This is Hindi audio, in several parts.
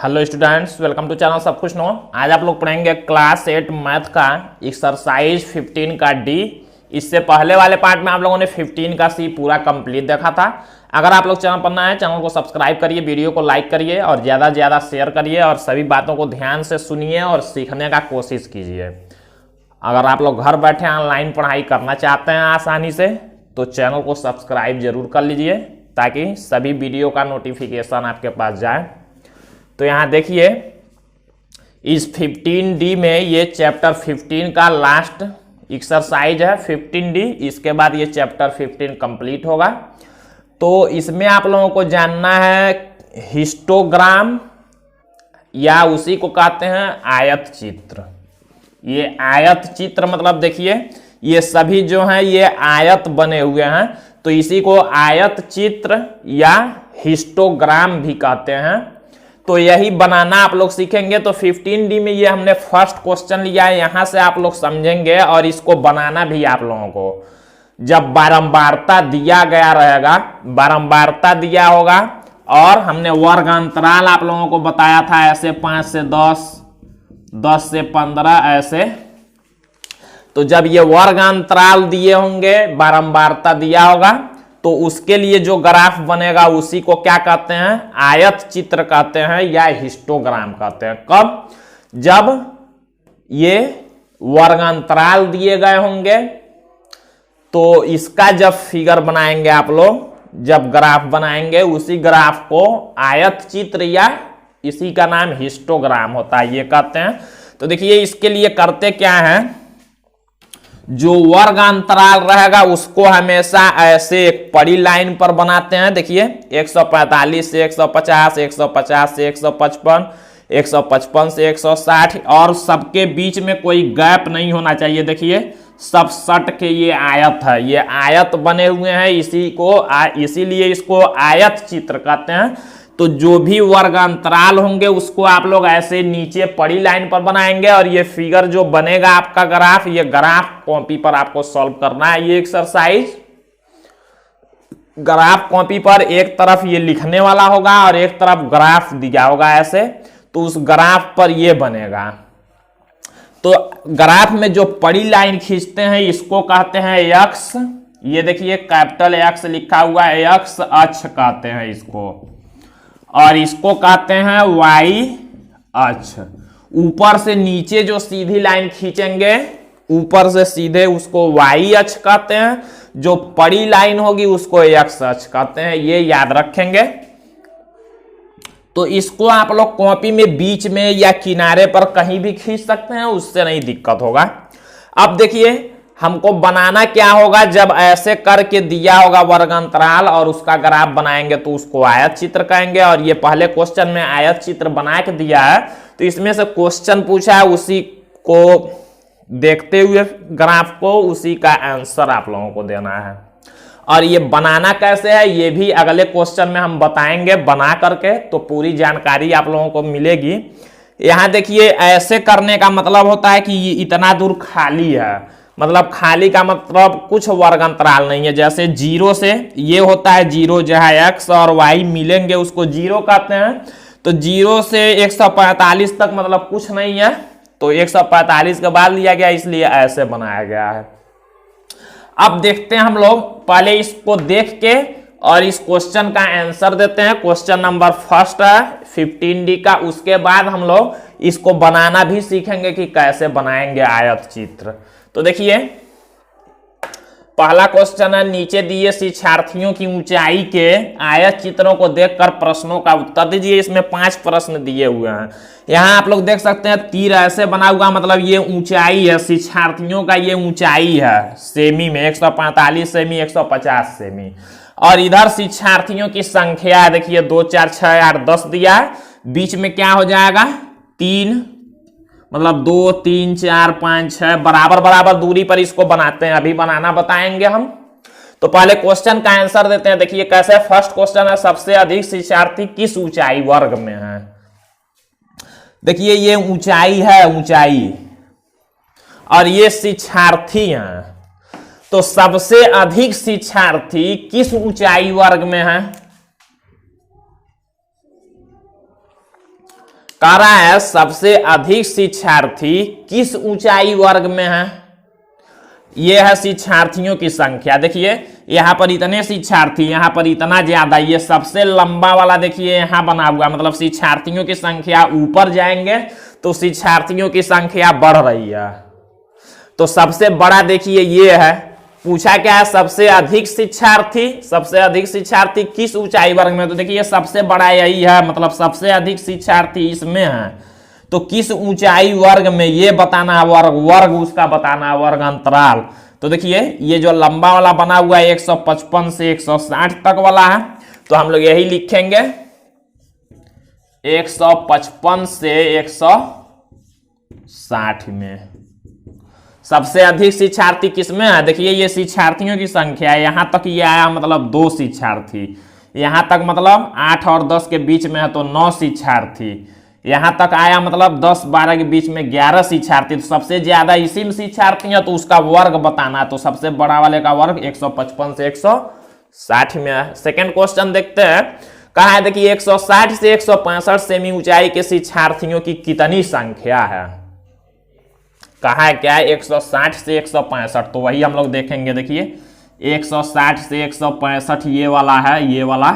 Hello students, welcome to channel सब कुछ नो। आज आप लोग पढ़ेंगे क्लास 8 मैथ का एक्सरसाइज 15 का डी। इससे पहले वाले पार्ट में आप लोगों ने 15 का सी पूरा कंप्लीट देखा था। अगर आप लोग चैनल पर नए हैं, चैनल को सब्सक्राइब करिए, वीडियो को लाइक करिए और ज़्यादा से ज़्यादा शेयर करिए और सभी बातों को ध्यान से सुनिए और सीखने का कोशिश कीजिए। अगर आप लोग घर बैठे ऑनलाइन पढ़ाई करना चाहते हैं आसानी से, तो चैनल को सब्सक्राइब जरूर कर लीजिए ताकि सभी वीडियो का नोटिफिकेशन आपके पास जाए। तो यहाँ देखिए, इस 15D में ये चैप्टर 15 का लास्ट एक्सरसाइज है 15D। इसके बाद ये चैप्टर 15 कंप्लीट होगा। तो इसमें आप लोगों को जानना है हिस्टोग्राम, या उसी को कहते हैं आयत चित्र। ये आयत चित्र मतलब देखिए, ये सभी जो हैं ये आयत बने हुए हैं, तो इसी को आयत चित्र या हिस्टोग्राम भी कहते हैं। तो यही बनाना आप लोग सीखेंगे। तो 15D में ये हमने फर्स्ट क्वेश्चन लिया है, यहां से आप लोग समझेंगे और इसको बनाना भी आप लोगों को। जब बारंबारता दिया गया रहेगा, बारंबारता दिया होगा और हमने वर्ग अंतराल आप लोगों को बताया था, ऐसे 5 से 10, 10 से 15 ऐसे। तो जब ये वर्ग अंतराल दिए होंगे, बारंबारता दिया होगा, तो उसके लिए जो ग्राफ बनेगा उसी को क्या कहते हैं? आयत चित्र कहते हैं या हिस्टोग्राम कहते हैं। कब? जब ये वर्गांतराल दिए गए होंगे, तो इसका जब फिगर बनाएंगे आप लोग, जब ग्राफ बनाएंगे, उसी ग्राफ को आयत चित्र या इसी का नाम हिस्टोग्राम होता है, ये कहते हैं। तो देखिए, इसके लिए करते क्या है, जो वर्ग अंतराल रहेगा उसको हमेशा ऐसे एक बड़ी लाइन पर बनाते हैं। देखिए, 145 से 150, 150 से 155, 155 से 160, और सबके बीच में कोई गैप नहीं होना चाहिए। देखिए, सब सट के ये आयत है, ये आयत बने हुए हैं, इसीलिए इसको आयत चित्र कहते हैं। तो जो भी वर्ग अंतराल होंगे उसको आप लोग ऐसे नीचे पड़ी लाइन पर बनाएंगे, और ये फिगर जो बनेगा आपका ग्राफ, ये ग्राफ कॉपी पर आपको सॉल्व करना है। ये एक्सरसाइज ग्राफ कॉपी पर एक तरफ ये लिखने वाला होगा और एक तरफ ग्राफ दिया होगा ऐसे, तो उस ग्राफ पर ये बनेगा। तो ग्राफ में जो पड़ी लाइन खींचते हैं इसको कहते हैं एक्स। ये देखिए, कैपिटल एक्स लिखा हुआ है, एक्स अक्ष कहते हैं इसको, और इसको कहते हैं वाई अक्ष। ऊपर से नीचे जो सीधी लाइन खींचेंगे, ऊपर से सीधे, उसको वाई अक्ष कहते हैं। जो पड़ी लाइन होगी उसको एक्स अक्ष कहते हैं, ये याद रखेंगे। तो इसको आप लोग कॉपी में बीच में या किनारे पर कहीं भी खींच सकते हैं, उससे नहीं दिक्कत होगा। अब देखिए, हमको बनाना क्या होगा, जब ऐसे करके दिया होगा वर्ग अंतराल और उसका ग्राफ बनाएंगे तो उसको आयत चित्र कहेंगे। और ये पहले क्वेश्चन में आयत चित्र बना के दिया है, तो इसमें से क्वेश्चन पूछा है, उसी को देखते हुए ग्राफ को, उसी का आंसर आप लोगों को देना है। और ये बनाना कैसे है ये भी अगले क्वेश्चन में हम बताएंगे बना करके, तो पूरी जानकारी आप लोगों को मिलेगी। यहां देखिए, ऐसे करने का मतलब होता है कि ये इतना दूर खाली है, मतलब खाली का मतलब कुछ वर्ग अंतराल नहीं है। जैसे 0 से ये होता है 0, जहां एक्स और वाई मिलेंगे उसको 0 कहते हैं। तो 0 से 145 तक मतलब कुछ नहीं है, तो 145 के बाद लिया गया, इसलिए ऐसे बनाया गया है। अब देखते हैं हम लोग, पहले इसको देख के और इस क्वेश्चन का आंसर देते हैं। क्वेश्चन नंबर फर्स्ट है 15D का। उसके बाद हम लोग इसको बनाना भी सीखेंगे कि कैसे बनाएंगे आयत चित्र। तो देखिए, पहला क्वेश्चन है, नीचे दिए शिक्षार्थियों की ऊंचाई के आयत चित्रों को देखकर प्रश्नों का उत्तर दीजिए। इसमें 5 प्रश्न दिए हुए हैं। यहाँ आप लोग देख सकते हैं तीर ऐसे बना हुआ, मतलब ये ऊंचाई है, शिक्षार्थियों का ये ऊंचाई है सेमी में, 145 सेमी, 150 सेमी। और इधर शिक्षार्थियों की संख्या है, देखिए 2, 4, 6, 8, 10 दिया है। बीच में क्या हो जाएगा? 3, मतलब 2, 3, 4, 5, 6 बराबर बराबर दूरी पर इसको बनाते हैं। अभी बनाना बताएंगे हम। तो पहले क्वेश्चन का आंसर देते हैं। देखिए कैसे, फर्स्ट क्वेश्चन है, सबसे अधिक शिक्षार्थी किस ऊंचाई वर्ग में है। देखिए, ये ऊंचाई है, ऊंचाई, और ये शिक्षार्थी हैं। तो सबसे अधिक शिक्षार्थी किस ऊंचाई वर्ग में है? कह रहा है सबसे अधिक शिक्षार्थी किस ऊंचाई वर्ग में है। यह है शिक्षार्थियों की संख्या। देखिए यहां पर इतने शिक्षार्थी, यहां पर इतना ज्यादा, ये सबसे लंबा वाला देखिए यहां बना हुआ, मतलब शिक्षार्थियों की संख्या ऊपर जाएंगे तो शिक्षार्थियों की संख्या बढ़ रही है। तो सबसे बड़ा देखिए ये है, पूछा क्या है, सबसे अधिक शिक्षार्थी किस ऊंचाई वर्ग में। तो देखिए सबसे बड़ा यही है, मतलब सबसे अधिक शिक्षार्थी इसमें है। तो किस ऊंचाई वर्ग में ये बताना है, वर्ग उसका बताना है, वर्ग अंतराल। तो देखिए ये जो लंबा वाला बना हुआ है 155 से 160 तक वाला है, तो हम लोग यही लिखेंगे 155 से 160 में। सबसे अधिक शिक्षार्थी किसमें है, देखिए ये शिक्षार्थियों की संख्या है, यहां तक ये आया मतलब 2 शिक्षार्थी, यहां तक मतलब 8 और 10 के बीच में है तो 9 शिक्षार्थी, यहां तक आया मतलब 10-12 के बीच में 11 शिक्षार्थी। तो सबसे ज्यादा इसी में शिक्षार्थी है तो उसका वर्ग बताना है, तो सबसे बड़ा वाले का वर्ग 155 से 160 में है। सेकेंड क्वेश्चन देखते हैं, कहा है देखिए 160 से 165 सेमी ऊंचाई के शिक्षार्थियों की कितनी संख्या है। कहा है क्या है 160 से 165, तो वही हम लोग देखेंगे। देखिए 160 से 165 ये वाला है, ये वाला।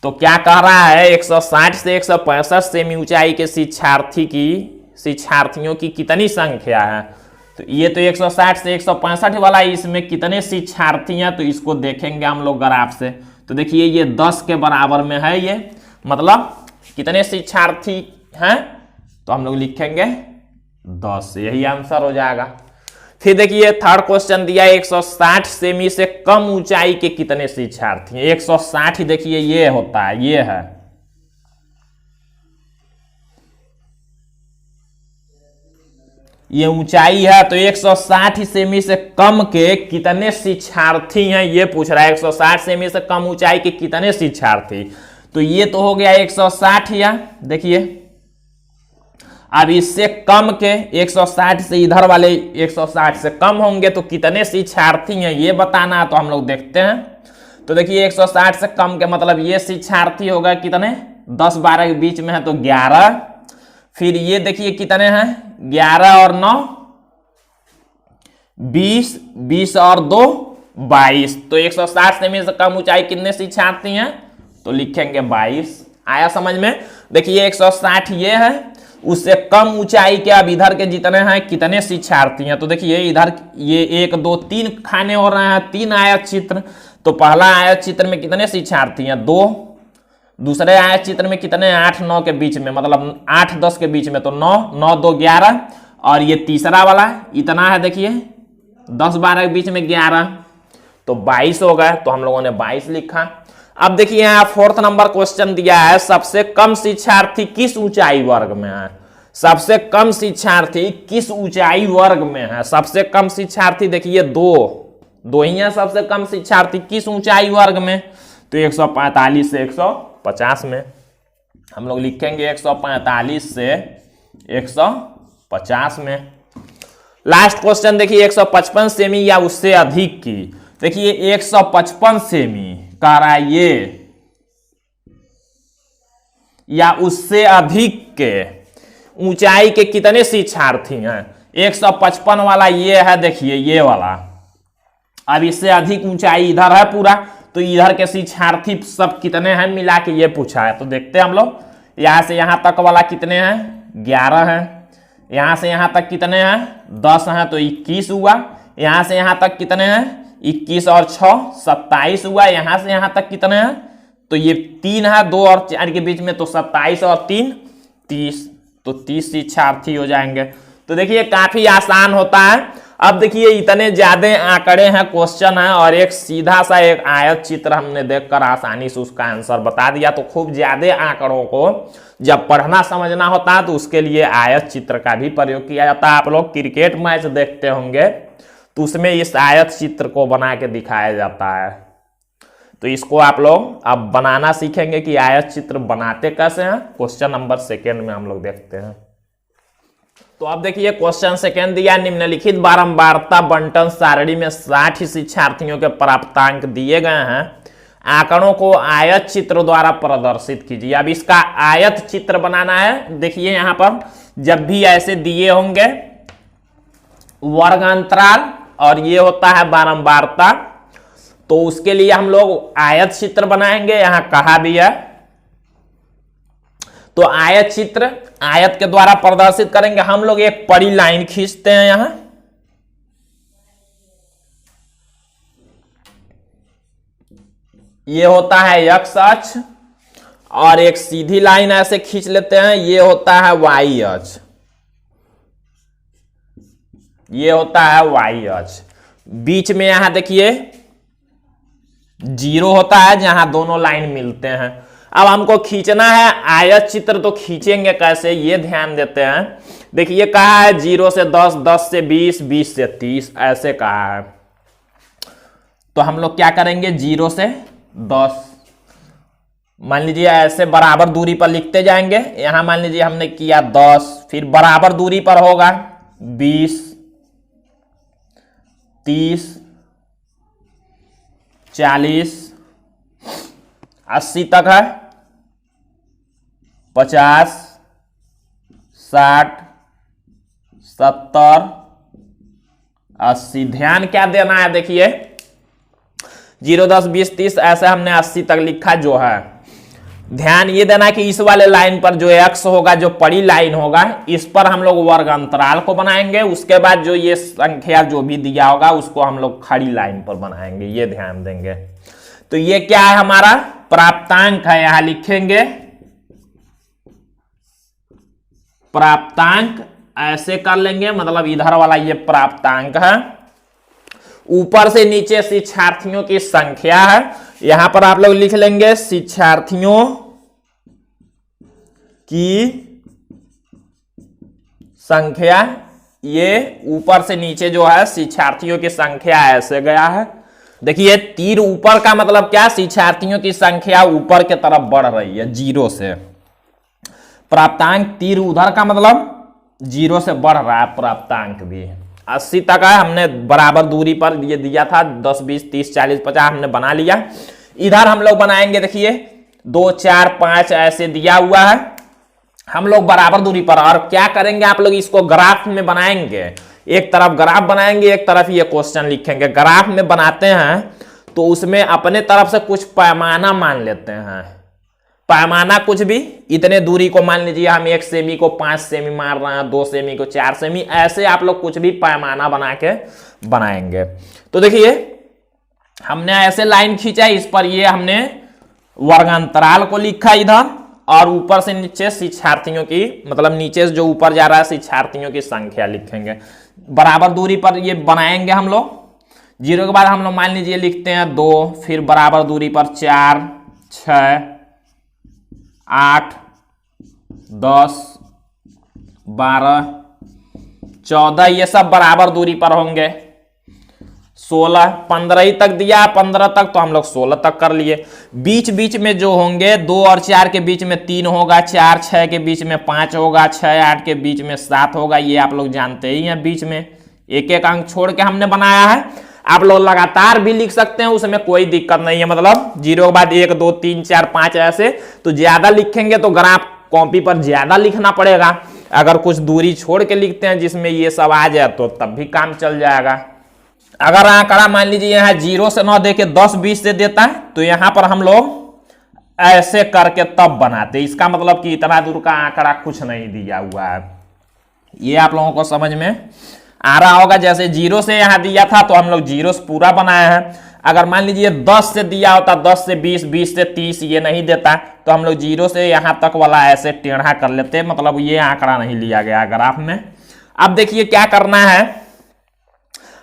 तो क्या कह रहा है 160 से 165 सेमी ऊंचाई के शिक्षार्थियों की कितनी संख्या है। तो ये तो 160 से 165 वाला, इसमें कितने शिक्षार्थी हैं तो इसको देखेंगे हम लोग ग्राफ से। तो देखिए ये 10 के बराबर में है, ये मतलब कितने शिक्षार्थी हैं, तो हम लोग लिखेंगे 10, यही आंसर हो जाएगा। फिर देखिए थर्ड क्वेश्चन दिया 160 सेमी से कम ऊंचाई के कितने शिक्षार्थी हैं। 160 देखिए ये होता है, ये है, ये ऊंचाई है। तो 160 सेमी से कम के कितने शिक्षार्थी हैं ये पूछ रहा है। 160 सेमी से कम ऊंचाई के कितने शिक्षार्थी, तो ये तो हो गया 160 या देखिए। अब इससे कम के 160 से इधर वाले 160 से कम होंगे तो कितने शिक्षार्थी हैं ये बताना है, तो हम लोग देखते हैं। तो देखिए 160 से कम के मतलब ये शिक्षार्थी होगा कितने, 10-12 के बीच में है तो 11। फिर ये देखिए कितने हैं, 11 और 9 20, 20 और 2 22। तो 160 सेमी से कम ऊंचाई कितने शिक्षार्थी हैं, तो लिखेंगे 22। आया समझ में। देखिए 160 ये है, उससे कम ऊंचाई के अब इधर के जितने हैं कितने शिक्षार्थी हैं। तो देखिए इधर ये 1 2 3 खाने हो रहे हैं, 3 आयत चित्र। तो पहला आयत चित्र में कितने शिक्षार्थी हैं, 2। दूसरे आयत चित्र में कितने, 8-9 के बीच में, मतलब 8-10 के बीच में, तो 9 9 2 11। और ये तीसरा वाला इतना है, देखिए 10-12 के बीच में 11, तो 22 हो गए। तो हम लोगों ने 22 लिखा। अब देखिए यहाँ फोर्थ नंबर क्वेश्चन दिया है, सबसे कम शिक्षार्थी किस ऊंचाई वर्ग में है। सबसे कम शिक्षार्थी किस ऊंचाई वर्ग में है। सबसे कम शिक्षार्थी देखिए 2 ही है सबसे कम शिक्षार्थी, किस ऊंचाई वर्ग में, तो 145 से 150 में। हम लोग लिखेंगे 145 से 150 में। लास्ट क्वेश्चन देखिए 155 सेमी या उससे अधिक की। देखिए 155 सेमी कह रहा है ये, या उससे अधिक के ऊंचाई के कितने शिक्षार्थी हैं। 155 वाला ये है, देखिए ये वाला। अब इससे अधिक ऊंचाई इधर है पूरा, तो इधर के शिक्षार्थी सब कितने हैं मिला के ये पूछा है। तो देखते हैं हम लोग, यहां से यहां तक वाला कितने हैं, 11 हैं। यहां से यहां तक कितने हैं, 10 हैं, तो 21 हुआ। यहां से यहां तक कितने हैं, 21 और 6 27 हुआ। यहां से यहां तक कितने हैं, तो ये 3 है, 2 और 4 के बीच में, तो 27 और 3 30, तो 30 शिक्षार्थी हो जाएंगे। तो देखिए काफी आसान होता है। अब देखिए इतने ज्यादा आंकड़े हैं, क्वेश्चन है, और एक सीधा सा एक आयत चित्र हमने देखकर आसानी से उसका आंसर बता दिया। तो खूब ज्यादा आंकड़ों को जब पढ़ना समझना होता है तो उसके लिए आयत चित्र का भी प्रयोग किया जाता है। आप लोग क्रिकेट मैच देखते होंगे तो उसमें इस आयत चित्र को बना के दिखाया जाता है। तो इसको आप लोग अब बनाना सीखेंगे कि आयत चित्र बनाते कैसे हैं। क्वेश्चन नंबर 2 में हम लोग देखते हैं। तो अब देखिए क्वेश्चन 2 दिया, निम्नलिखित बारंबारता बंटन सारणी में 60 शिक्षार्थियों के प्राप्तांक दिए गए हैं। आंकड़ों को आयत चित्र द्वारा प्रदर्शित कीजिए। अब इसका आयत चित्र बनाना है। देखिए यहां पर जब भी ऐसे दिए होंगे वर्ग अंतराल और ये होता है बारंबारता, तो उसके लिए हम लोग आयत चित्र बनाएंगे, यहां कहा भी है। तो आयत चित्र आयत के द्वारा प्रदर्शित करेंगे। हम लोग एक बड़ी लाइन खींचते हैं यहां, ये होता है x अक्ष, और एक सीधी लाइन ऐसे खींच लेते हैं, ये होता है y अक्ष, ये होता है y अक्ष। बीच में यहां देखिए 0 होता है जहां दोनों लाइन मिलते हैं। अब हमको खींचना है आयत चित्र, तो खींचेंगे कैसे ये ध्यान देते हैं। देखिए कहा है 0 से 10, 10 से 20, 20 से 30 ऐसे कहा है। तो हम लोग क्या करेंगे 0 से 10 मान लीजिए ऐसे बराबर दूरी पर लिखते जाएंगे। यहां मान लीजिए हमने किया 10, फिर बराबर दूरी पर होगा 20, 30, 40, 80 तक है, 50, 60, 70, 80। ध्यान क्या देना है, देखिए 0, 10, 20, 30 ऐसे हमने 80 तक लिखा जो है। ध्यान ये देना कि इस वाले लाइन पर जो x होगा, जो बड़ी लाइन होगा, इस पर हम लोग वर्ग अंतराल को बनाएंगे। उसके बाद जो ये संख्या जो भी दिया होगा उसको हम लोग खड़ी लाइन पर बनाएंगे, ये ध्यान देंगे। तो ये क्या है हमारा प्राप्तांक है, यहां लिखेंगे प्राप्तांक, ऐसे कर लेंगे, मतलब इधर वाला ये प्राप्तांक है। ऊपर से नीचे शिक्षार्थियों की संख्या है, यहां पर आप लोग लिख लेंगे शिक्षार्थियों की संख्या। ये ऊपर से नीचे जो है शिक्षार्थियों की संख्या ऐसे गया है। देखिए तीर ऊपर का मतलब क्या, शिक्षार्थियों की संख्या ऊपर के तरफ बढ़ रही है 0 से। प्राप्तांक तीर उधर का मतलब 0 से बढ़ रहा है प्राप्तांक भी। 80 तक है, हमने बराबर दूरी पर ये दिया था 10, 20, 30, 40, 50 हमने बना लिया। इधर हम लोग बनाएंगे, देखिए 2, 4, 5 ऐसे दिया हुआ है हम लोग बराबर दूरी पर। और क्या करेंगे आप लोग इसको ग्राफ में बनाएंगे, एक तरफ ग्राफ बनाएंगे, एक तरफ ये क्वेश्चन लिखेंगे। ग्राफ में बनाते हैं तो उसमें अपने तरफ से कुछ पैमाना मान लेते हैं। पैमाना कुछ भी, इतने दूरी को मान लीजिए हम 1 सेमी को 5 सेमी मार रहे हैं, 2 सेमी को 4 सेमी, ऐसे आप लोग कुछ भी पैमाना बना के बनाएंगे। तो देखिए हमने ऐसे लाइन खींचा, इस पर ये हमने वर्ग अंतराल को लिखा इधर, और ऊपर से नीचे शिक्षार्थियों की, मतलब नीचे से जो ऊपर जा रहा है शिक्षार्थियों की संख्या लिखेंगे। बराबर दूरी पर ये बनाएंगे हम लोग। 0 के बाद हम लोग मान लीजिए लिखते हैं 2, फिर बराबर दूरी पर 4, 6, 8, 10, 12, 14, ये सब बराबर दूरी पर होंगे। 16, 15 ही तक दिया, 15 तक तो हम लोग 16 तक कर लिए। बीच बीच में जो होंगे 2 और 4 के बीच में 3 होगा, 4, 6 के बीच में 5 होगा, 6, 8 के बीच में 7 होगा। ये आप लोग जानते ही हैं, बीच में एक एक अंक छोड़ के हमने बनाया है। आप लोग लगातार भी लिख सकते हैं, उसमें कोई दिक्कत नहीं है। मतलब 0 के बाद 1, 2, 3, 4, 5 ऐसे, तो ज्यादा लिखेंगे तो ग्राफ कॉपी पर ज्यादा लिखना पड़ेगा। अगर कुछ दूरी छोड़ के लिखते हैं जिसमें ये सब आ जाए तो तब भी काम चल जाएगा। अगर आंकड़ा मान लीजिए यहाँ 0 से 9 देके 10, 20 से देता है, तो यहां पर हम लोग ऐसे करके तब बनाते। इसका मतलब कि इतना दूर का आंकड़ा कुछ नहीं दिया हुआ है। ये आप लोगों को समझ में आ रहा होगा। जैसे 0 से यहां दिया था तो हम लोग 0 से पूरा बनाया है। अगर मान लीजिए 10 से दिया होता, 10 से 20, 20 से 30 ये नहीं देता, तो हम लोग 0 से यहां तक वाला ऐसे टेढ़ा कर लेते, मतलब ये आंकड़ा नहीं लिया गया ग्राफ में। अब देखिए क्या करना है,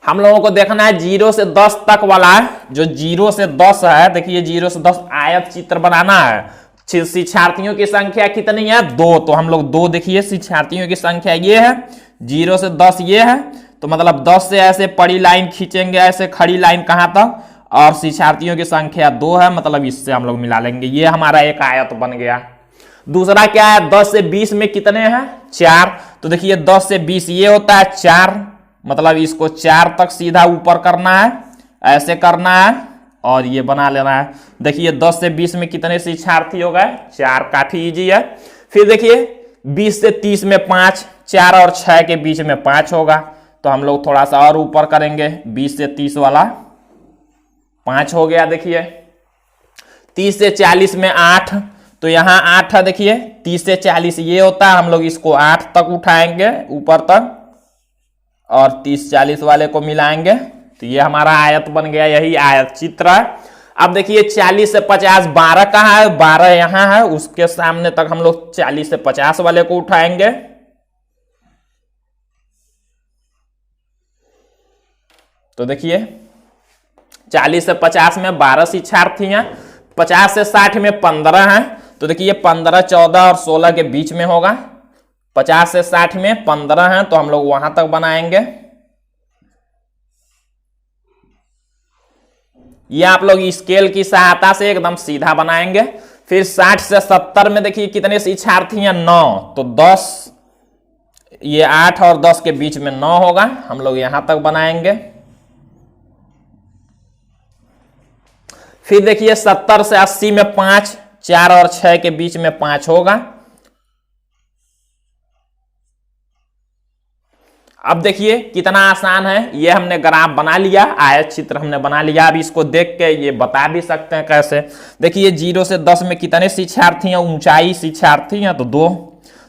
हम लोगों को देखना है 0 से 10 तक वाला, जो 0 से 10 है। देखिए 0 से 10 आयत चित्र बनाना है। शिक्षार्थियों की संख्या कितनी है, 2, तो हम लोग 2, देखिए शिक्षार्थियों की संख्या ये है, 0 से 10 ये है, तो मतलब 10 से ऐसे बड़ी लाइन खींचेंगे, ऐसे खड़ी लाइन कहां तक, और शिक्षार्थियों की संख्या 2 है, मतलब इससे हम लोग मिला लेंगे। ये हमारा एक आयत बन गया। दूसरा क्या है, 10 से 20 में कितने हैं, 4, तो देखिए 10 से 20 ये होता है 4, मतलब इसको 4 तक सीधा ऊपर करना है, ऐसे करना है, और ये बना लेना है। देखिए 10 से 20 में कितने शिक्षार्थी हो गए? 4। काफी इजी है। फिर देखिए 20 से 30 में 5, 4 और 6 के बीच में 5 होगा, तो हम लोग थोड़ा सा और ऊपर करेंगे। 20 से 30 वाला 5 हो गया। देखिए 30 से 40 में 8, तो यहां 8 है। देखिए 30 से 40 ये होता है, हम लोग इसको 8 तक उठाएंगे ऊपर तक और 30-40 वाले को मिलाएंगे, तो ये हमारा आयत बन गया। यही आयत चित्र है। अब देखिए 40 से 50 12 कहाँ है? 12 यहां है, उसके सामने तक हम लोग 40 से 50 वाले को उठाएंगे। तो देखिए 40 से 50 में 12 शिक्षार्थी हैं। 50 से 60 में 15 हैं, तो देखिए 15, 14 और 16 के बीच में होगा। 50 से 60 में 15 हैं, तो हम लोग वहां तक बनाएंगे। ये आप लोग स्केल की सहायता से एकदम सीधा बनाएंगे। फिर 60 से 70 में देखिए कितने शिक्षार्थी हैं? 9, तो 10, ये 8 और 10 के बीच में 9 होगा, हम लोग यहां तक बनाएंगे। फिर देखिए 70 से 80 में 5, 4 और 6 के बीच में 5 होगा। अब देखिए कितना आसान है, ये हमने ग्राफ बना लिया, आयत चित्र हमने बना लिया। अब इसको देख के ये बता भी सकते हैं कैसे। देखिए 0 से 10 में कितने शिक्षार्थी हैं? ऊंचाई शिक्षार्थी हैं, तो 2।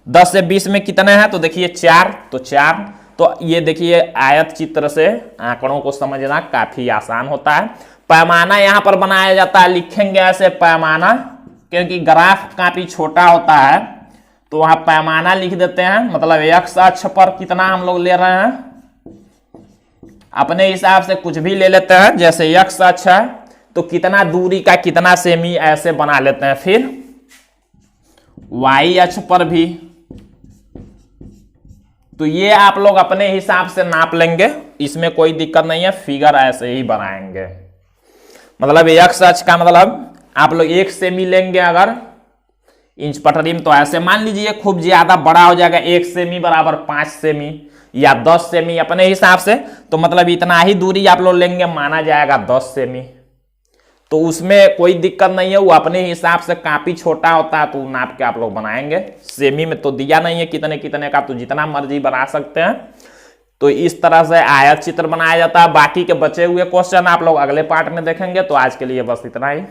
10 से 20 में कितने हैं? तो देखिए 4, तो 4। तो ये देखिए आयत चित्र से आंकड़ों को समझना काफी आसान होता है। पैमाना यहां पर बनाया जाता है, लिखेंगे ऐसे पैमाना, क्योंकि ग्राफ काफी छोटा होता है, तो वहां पैमाना लिख देते हैं। मतलब x अक्ष पर कितना हम लोग ले रहे हैं, अपने हिसाब से कुछ भी ले लेते हैं। जैसे x अक्ष है तो कितना दूरी का कितना सेमी ऐसे बना लेते हैं। फिर y अक्ष पर भी, तो ये आप लोग अपने हिसाब से नाप लेंगे, इसमें कोई दिक्कत नहीं है। फिगर ऐसे ही बनाएंगे। मतलब x अक्ष का मतलब आप लोग 1 सेमी लेंगे अगर इंच पटरी में, तो ऐसे मान लीजिए खूब ज्यादा बड़ा हो जाएगा। 1 सेमी बराबर 5 सेमी या 10 सेमी अपने हिसाब से, तो मतलब इतना ही दूरी आप लोग लेंगे, माना जाएगा 10 सेमी। तो उसमें कोई दिक्कत नहीं है, वो अपने हिसाब से काफी छोटा होता है, तो नाप के आप लोग बनाएंगे। सेमी में तो दिया नहीं है कितने कितने का, तो जितना मर्जी बना सकते हैं। तो इस तरह से आयत चित्र बनाया जाता है। बाकी के बचे हुए क्वेश्चन आप लोग अगले पार्ट में देखेंगे। तो आज के लिए बस इतना ही।